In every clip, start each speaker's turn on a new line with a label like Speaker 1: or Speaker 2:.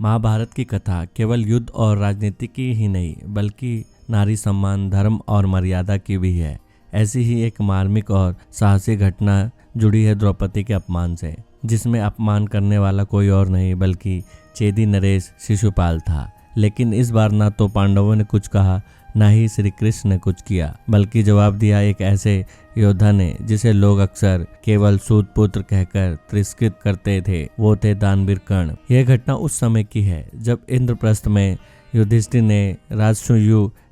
Speaker 1: महाभारत की कथा केवल युद्ध और राजनीति की ही नहीं बल्कि नारी सम्मान, धर्म और मर्यादा की भी है। ऐसी ही एक मार्मिक और साहसी घटना जुड़ी है द्रौपदी के अपमान से, जिसमें अपमान करने वाला कोई और नहीं बल्कि चेदी नरेश शिशुपाल था। लेकिन इस बार ना तो पांडवों ने कुछ कहा, ना ही श्री कृष्ण ने कुछ किया, बल्कि जवाब दिया एक ऐसे योद्धा ने जिसे लोग अक्सर केवल सूत पुत्र कहकर तिरस्कृत करते थे। वो थे दानवीर कर्ण। यह घटना उस समय की है जब इंद्रप्रस्थ में युधिष्ठिर ने राजसूय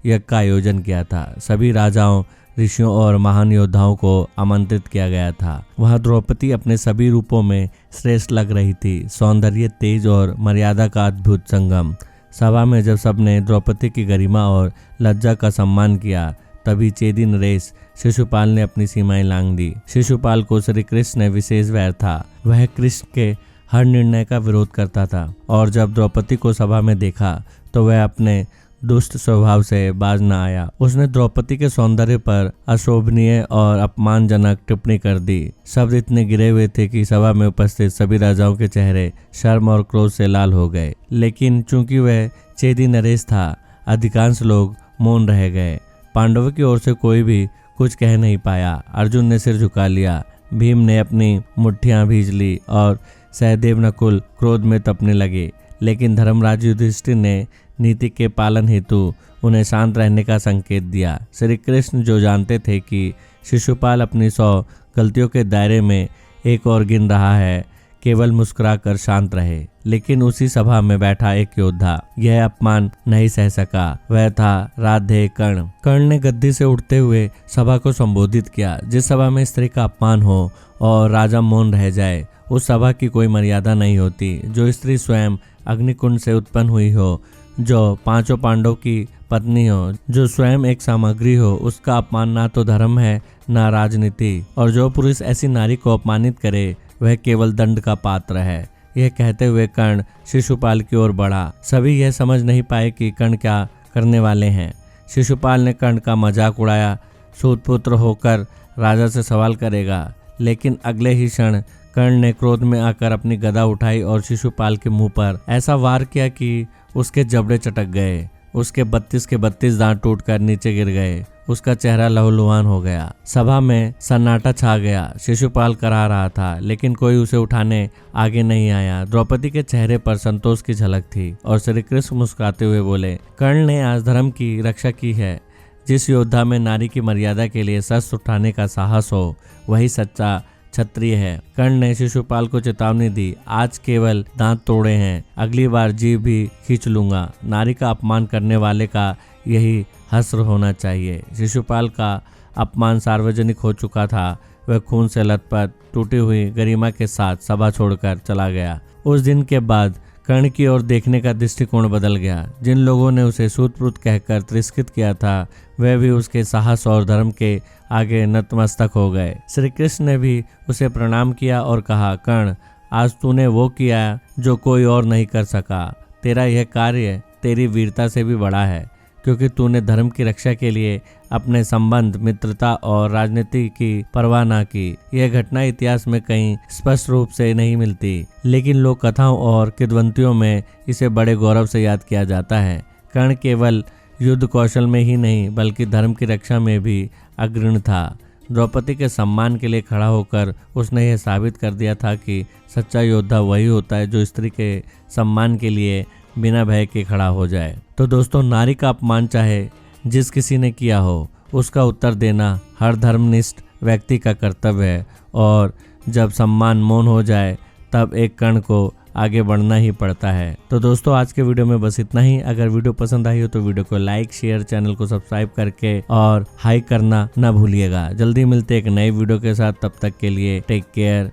Speaker 1: यज्ञ का आयोजन किया था। सभी राजाओं, ऋषियों और महान योद्धाओं को आमंत्रित किया गया था। वहां द्रौपदी अपने सभी रूपों में श्रेष्ठ लग रही थी। सौंदर्य, तेज और मर्यादा का अद्भुत संगम। सभा में जब सबने द्रौपदी की गरिमा और लज्जा का सम्मान किया, तभी चेदी नरेश शिशुपाल ने अपनी सीमाएं लांघ दी। शिशुपाल को श्री कृष्ण ने विशेष वैर था। वह कृष्ण के हर निर्णय का विरोध करता था और जब द्रौपदी को सभा में देखा तो वह अपने दुष्ट स्वभाव से बाज न आया। उसने द्रौपदी के सौंदर्य पर अशोभनीय और अपमानजनक टिप्पणी कर दी। शब्द इतने गिरे हुए थे कि सभा में उपस्थित सभी राजाओं के चेहरे शर्म और क्रोध से लाल हो गए। लेकिन चूंकि वह चेदी नरेश था, अधिकांश लोग मौन रह गए। पांडवों की ओर से कोई भी कुछ कह नहीं पाया। अर्जुन ने सिर झुका लिया, भीम ने अपनी मुट्ठियां भींच ली और सहदेव, नकुल क्रोध में तपने लगे। लेकिन धर्मराज युधिष्ठिर ने नीति के पालन हेतु उन्हें शांत रहने का संकेत दिया। श्री कृष्ण जो जानते थे कि शिशुपाल अपनी 100 गलतियों के दायरे में एक और गिन रहा है, केवल मुस्कुराकर शांत रहे। लेकिन उसी सभा में बैठा एक योद्धा यह अपमान नहीं सह सका। वह था राधे कर्ण। कर्ण ने गद्दी से उठते हुए सभा को संबोधित किया। जिस सभा में स्त्री का अपमान हो और राजा मौन रह जाए, उस सभा की कोई मर्यादा नहीं होती। जो स्त्री स्वयं अग्निकुंड से उत्पन्न हुई हो, जो 5 पांडव की पत्नी हो, जो स्वयं एक सामग्री हो, उसका अपमान ना तो धर्म है ना राजनीति। और जो पुरुष ऐसी नारी को अपमानित करे वह केवल दंड का पात्र है। यह कहते हुए कर्ण शिशुपाल की ओर बढ़ा। सभी यह समझ नहीं पाए कि कर्ण क्या करने वाले हैं। शिशुपाल ने कर्ण का मजाक उड़ाया। सूतपुत्र होकर राजा से सवाल करेगा। लेकिन अगले ही क्षण कर्ण ने क्रोध में आकर अपनी गदा उठाई और शिशुपाल के मुंह पर ऐसा वार किया कि उसके जबड़े चटक गए। उसके 32 के 32 दांत टूटकर नीचे गिर गए। उसका चेहरा लहूलुहान हो गया। सभा में सन्नाटा छा गया। शिशुपाल करा रहा था, लेकिन कोई उसे उठाने आगे नहीं आया। द्रौपदी के चेहरे पर संतोष की झलक थी और श्री कृष्ण मुस्कुराते हुए बोले, कर्ण ने आज धर्म की रक्षा की है। जिस योद्धा में नारी की मर्यादा के लिए शस्त्र उठाने का साहस हो, वही सच्चा क्षत्रिय है। कर्ण ने शिशुपाल को चेतावनी दी, आज केवल दांत तोड़े हैं, अगली बार जीभ भी खींच लूंगा। नारी का अपमान करने वाले का यही हश्र होना चाहिए। शिशुपाल का अपमान सार्वजनिक हो चुका था। वह खून से लथपथ टूटी हुई गरिमा के साथ सभा छोड़कर चला गया। उस दिन के बाद कर्ण की ओर देखने का दृष्टिकोण बदल गया। जिन लोगों ने उसे सूतपुत्र कहकर तिरस्कृत किया था, वे भी उसके साहस और धर्म के आगे नतमस्तक हो गए। श्री कृष्ण ने भी उसे प्रणाम किया और कहा, कर्ण, आज तूने वो किया जो कोई और नहीं कर सका। तेरा यह कार्य तेरी वीरता से भी बड़ा है, क्योंकि तूने धर्म की रक्षा के लिए अपने संबंध, मित्रता और राजनीति की परवाह न की। यह घटना इतिहास में कहीं स्पष्ट रूप से नहीं मिलती, लेकिन लोक कथाओं और किंवदंतियों में इसे बड़े गौरव से याद किया जाता है। कर्ण केवल युद्ध कौशल में ही नहीं बल्कि धर्म की रक्षा में भी अग्रणी था। द्रौपदी के सम्मान के लिए खड़ा होकर उसने यह साबित कर दिया था कि सच्चा योद्धा वही होता है जो स्त्री के सम्मान के लिए बिना भय के खड़ा हो जाए। तो दोस्तों, नारी का अपमान चाहे जिस किसी ने किया हो, उसका उत्तर देना हर धर्मनिष्ठ व्यक्ति का कर्तव्य है। और जब सम्मान मौन हो जाए, तब एक कर्ण को आगे बढ़ना ही पड़ता है। तो दोस्तों, आज के वीडियो में बस इतना ही। अगर वीडियो पसंद आई हो तो वीडियो को लाइक, शेयर, चैनल को सब्सक्राइब करके और हाई करना ना भूलिएगा। जल्दी मिलते एक नई वीडियो के साथ। तब तक के लिए टेक केयर।